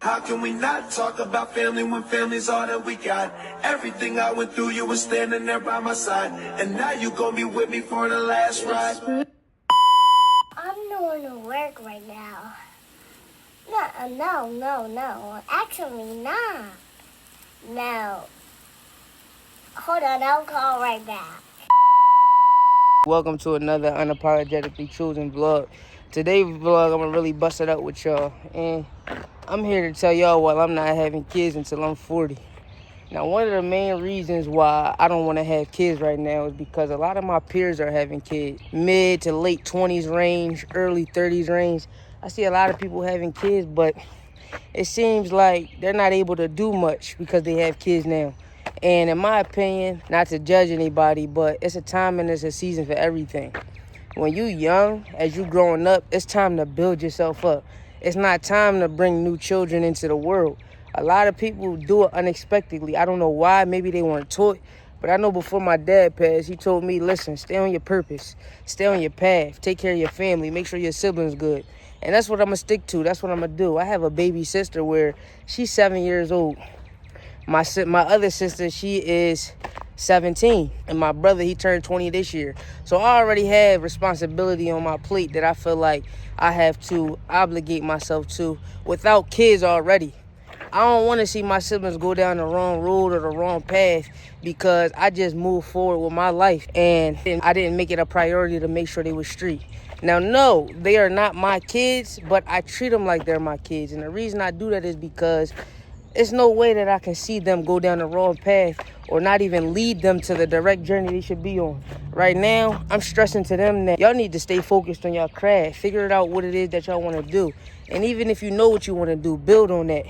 How can we not talk about family when family's all that we got? Everything I went through, you were standing there by my side. And now you gonna be with me for the last ride. I'm doing work right now. No. Actually, not. No. Hold on, I'll call right back. Welcome to another Unapologetically Chosen vlog. Today's vlog, I'm gonna really bust it out with y'all. And I'm here to tell y'all why I'm not having kids until I'm 40. Now, one of the main reasons why I don't want to have kids right now is because a lot of my peers are having kids. Mid to late 20s range, early 30s range. I see a lot of people having kids, but it seems like they're not able to do much because they have kids now. And in my opinion, not to judge anybody, but it's a time and it's a season for everything. When you young, as you growing up, it's time to build yourself up. It's not time to bring new children into the world. A lot of people do it unexpectedly. I don't know why. Maybe they weren't taught. But I know before my dad passed, he told me, listen, stay on your purpose. Stay on your path. Take care of your family. Make sure your siblings good. And that's what I'm going to stick to. That's what I'm going to do. I have a baby sister where she's 7 years old. My other sister, she is 17. And my brother, he turned 20 this year. So I already have responsibility on my plate that I feel like I have to obligate myself to without kids already. I don't want to see my siblings go down the wrong road or the wrong path because I just moved forward with my life and I didn't make it a priority to make sure they were straight. Now, no, they are not my kids, but I treat them like they're my kids. And the reason I do that is because it's no way that I can see them go down the wrong path or not even lead them to the direct journey they should be on. Right now, I'm stressing to them that y'all need to stay focused on your craft. Figure it out what it is that y'all want to do. And even if you know what you want to do, build on that.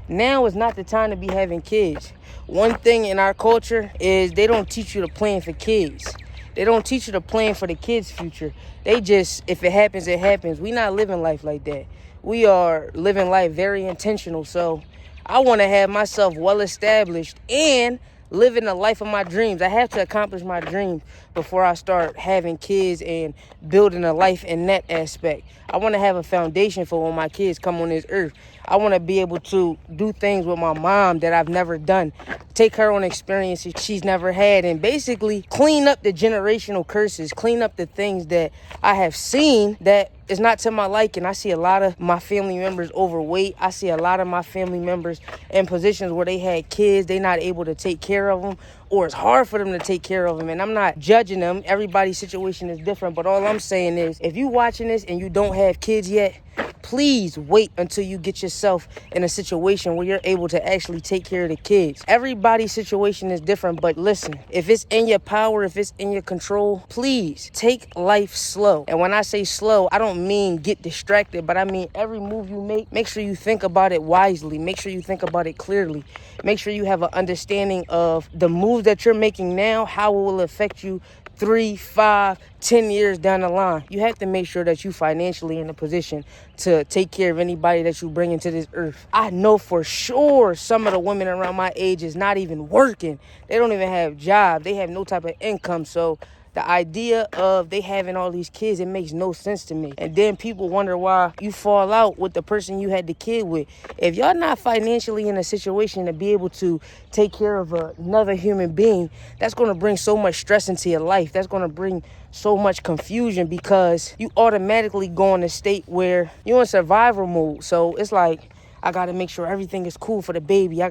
Now is not the time to be having kids. One thing in our culture is they don't teach you to plan for kids. They don't teach you to plan for the kids' future. They just, if it happens, it happens. We not living life like that. We are living life very intentional. So I want to have myself well established and living the life of my dreams. I have to accomplish my dreams before I start having kids and building a life in that aspect. I want to have a foundation for when my kids come on this earth. I want to be able to do things with my mom that I've never done, take her on experiences she's never had, and basically clean up the generational curses, clean up the things that I have seen that is not to my liking. I see a lot of my family members overweight. I see a lot of my family members in positions where they had kids, they not able to take care of them, or it's hard for them to take care of them. And I'm not judging them. Everybody's situation is different. But all I'm saying is, if you watching this and you don't have kids yet, please wait until you get yourself in a situation where you're able to actually take care of the kids. Everybody's situation is different, but listen, if it's in your power, if it's in your control, please take life slow. And when I say slow, I don't mean get distracted, but I mean every move you make sure you think about it wisely. Make sure you think about it clearly. Make sure you have an understanding of the moves that you're making now, how it will affect you 3, 5, 10 years down the line. You have to make sure that you financially in a position to take care of anybody that you bring into this earth. I know for sure some of the women around my age is not even working. They don't even have jobs. They have no type of income. So the idea of they having all these kids, it makes no sense to me. And then people wonder why you fall out with the person you had the kid with. If y'all not financially in a situation to be able to take care of another human being, that's going to bring so much stress into your life. That's going to bring so much confusion because you automatically go in a state where you're in survival mode. So it's like, I got to make sure everything is cool for the baby.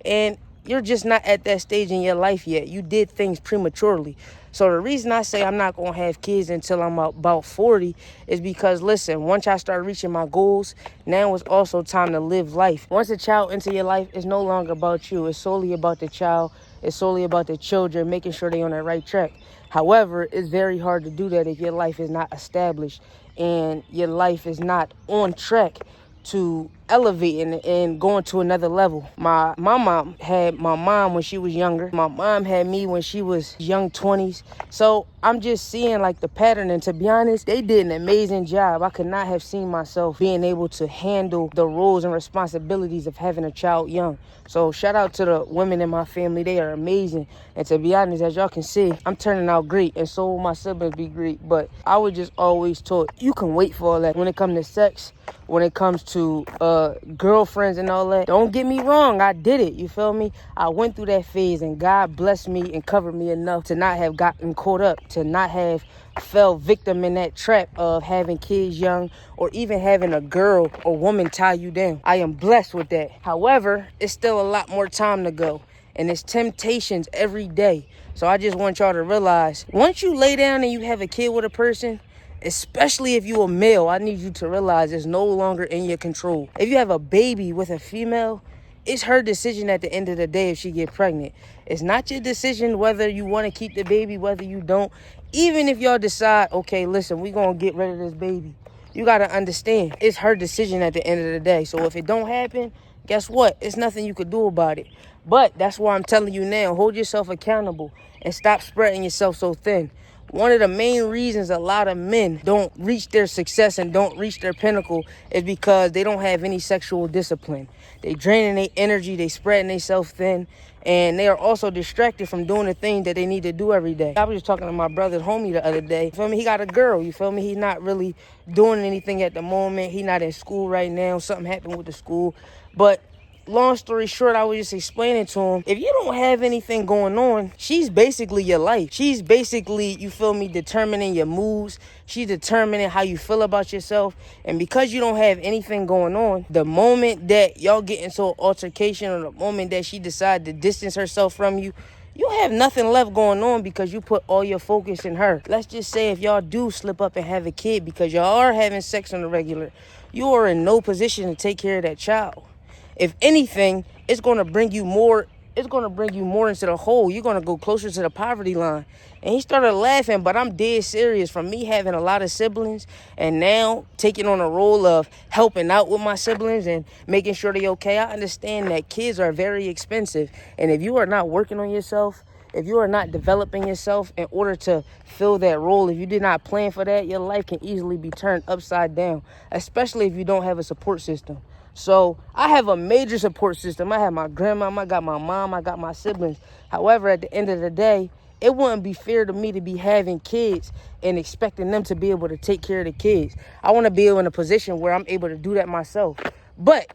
And you're just not at that stage in your life yet. You did things prematurely. So the reason I say I'm not going to have kids until I'm about 40 is because, listen, once I start reaching my goals, now it's also time to live life. Once a child into your life, it's no longer about you. It's solely about the child. It's solely about the children, making sure they're on the right track. However, it's very hard to do that if your life is not established and your life is not on track to elevating and going to another level. My mom had my mom when she was younger. My mom had me when she was young 20s. So I'm just seeing like the pattern. And to be honest, they did an amazing job. I could not have seen myself being able to handle the roles and responsibilities of having a child young. So shout out to the women in my family. They are amazing. And to be honest, as y'all can see, I'm turning out great. And so will my siblings be great. But I was just always taught you can wait for all that when it comes to sex, when it comes to girlfriends and all that. Don't get me wrong, I did it, you feel me? I went through that phase, and God blessed me and covered me enough to not have gotten caught up, to not have fell victim in that trap of having kids young, or even having a girl or woman tie you down. I am blessed with that. However, it's still a lot more time to go, and it's temptations every day. So I just want y'all to realize, once you lay down and you have a kid with a person, especially if you a male, I need you to realize it's no longer in your control. If you have a baby with a female, it's her decision at the end of the day if she get pregnant. It's not your decision whether you want to keep the baby, whether you don't. Even if y'all decide, okay, listen, we gonna get rid of this baby, you gotta understand, it's her decision at the end of the day. So if it don't happen, guess what? It's nothing you could do about it. But that's why I'm telling you now, hold yourself accountable and stop spreading yourself so thin. One of the main reasons a lot of men don't reach their success and don't reach their pinnacle is because they don't have any sexual discipline. They draining their energy, they spreading themselves thin, and they are also distracted from doing the things that they need to do every day. I was just talking to my brother's homie the other day. You feel me? He got a girl, you feel me? He's not really doing anything at the moment. He's not in school right now. Something happened with the school. But long story short, I was just explaining to him, if you don't have anything going on, she's basically your life. She's basically, you feel me, determining your moods. She's determining how you feel about yourself. And because you don't have anything going on, the moment that y'all get into an altercation, or the moment that she decides to distance herself from you, you have nothing left going on because you put all your focus in her. Let's just say if y'all do slip up and have a kid because y'all are having sex on the regular, you are in no position to take care of that child. If anything, it's going to bring you more. It's going to bring you more into the hole. You're going to go closer to the poverty line. And he started laughing, but I'm dead serious. From me having a lot of siblings and now taking on a role of helping out with my siblings and making sure they're okay, I understand that kids are very expensive. And if you are not working on yourself, if you are not developing yourself in order to fill that role, if you did not plan for that, your life can easily be turned upside down, especially if you don't have a support system. So I have a major support system. I have my grandmama, I got my mom, I got my siblings. However, at the end of the day, it wouldn't be fair to me to be having kids and expecting them to be able to take care of the kids. I want to be in a position where I'm able to do that myself. But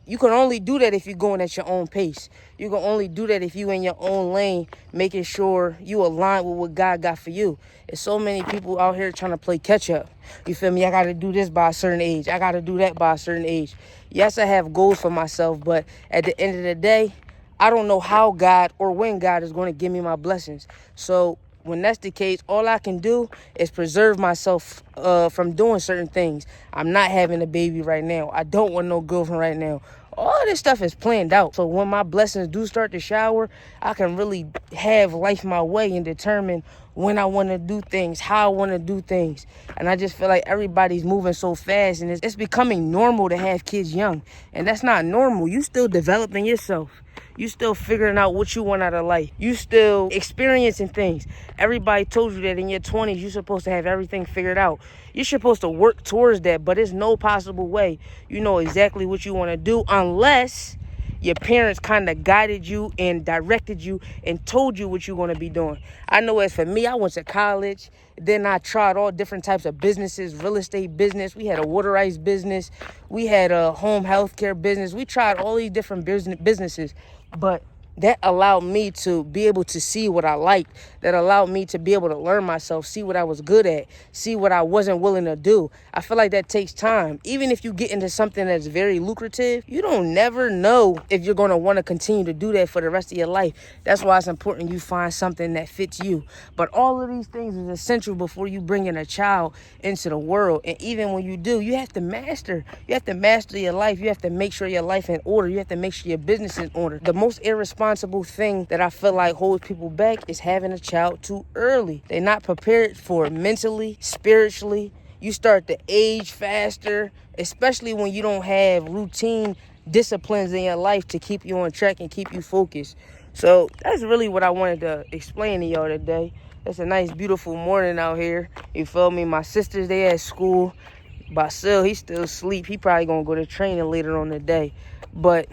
you can only do that if you're going at your own pace. You can only do that if you in your own lane, making sure you align with what God got for you. There's so many people out here trying to play catch up. You feel me? I got to do this by a certain age. I got to do that by a certain age. Yes, I have goals for myself, but at the end of the day, I don't know how God or when God is going to give me my blessings. So when that's the case, all I can do is preserve myself from doing certain things. I'm not having a baby right now. I don't want no girlfriend right now. All this stuff is planned out. So when my blessings do start to shower, I can really have life my way and determine when I want to do things, how I want to do things. And I just feel like everybody's moving so fast, and it's becoming normal to have kids young. And that's not normal. You still developing yourself. You still figuring out what you want out of life. You still experiencing things. Everybody told you that in your 20s, you're supposed to have everything figured out. You're supposed to work towards that, but there's no possible way you know exactly what you want to do unless your parents kind of guided you and directed you and told you what you're going to be doing. I know as for me, I went to college. Then I tried all different types of businesses, real estate business. We had a water ice business. We had a home health care business. We tried all these different businesses. But that allowed me to be able to see what I liked. That allowed me to be able to learn myself, see what I was good at, see what I wasn't willing to do. I feel like that takes time. Even if you get into something that's very lucrative, you don't never know if you're going to want to continue to do that for the rest of your life. That's why it's important you find something that fits you. But all of these things is essential before you bring in a child into the world. And even when you do, you have to master. You have to master your life. You have to make sure your life in order. You have to make sure your business is in order. The most irresponsible thing that I feel like holds people back is having a child too early. They're not prepared for it mentally, spiritually. You start to age faster, especially when you don't have routine disciplines in your life to keep you on track and keep you focused. So that's really what I wanted to explain to y'all today. It's a nice, beautiful morning out here. You feel me? My sisters, they at school. Basil, he still asleep. He probably gonna go to training later on today. But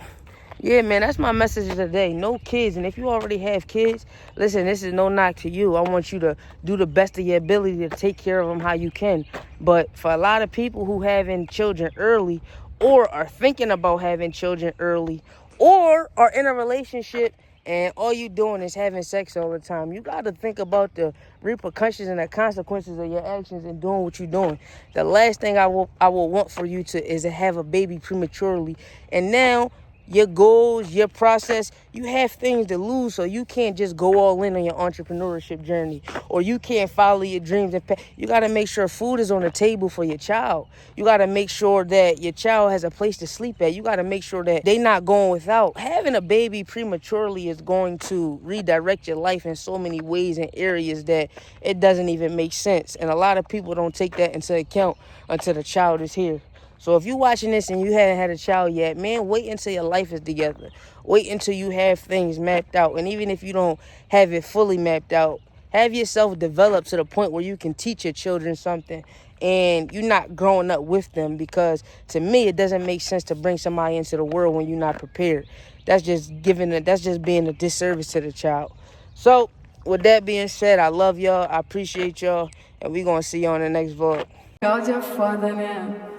yeah, man, that's my message of today. No kids. And if you already have kids, listen, this is no knock to you. I want you to do the best of your ability to take care of them how you can. But for a lot of people who having children early, or are thinking about having children early, or are in a relationship and all you doing is having sex all the time. You got to think about the repercussions and the consequences of your actions and doing what you're doing. The last thing I will want for you is to have a baby prematurely. And now your goals, your process, you have things to lose, so you can't just go all in on your entrepreneurship journey, or you can't follow your dreams. You got to make sure food is on the table for your child. You got to make sure that your child has a place to sleep at. You got to make sure that they not going without. Having a baby prematurely is going to redirect your life in so many ways and areas that it doesn't even make sense. And a lot of people don't take that into account until the child is here. So if you're watching this and you haven't had a child yet, man, wait until your life is together. Wait until you have things mapped out. And even if you don't have it fully mapped out, have yourself develop to the point where you can teach your children something and you're not growing up with them. Because to me, it doesn't make sense to bring somebody into the world when you're not prepared. That's just being a disservice to the child. So with that being said, I love y'all. I appreciate y'all. And we're going to see you on the next vlog. God's your father now.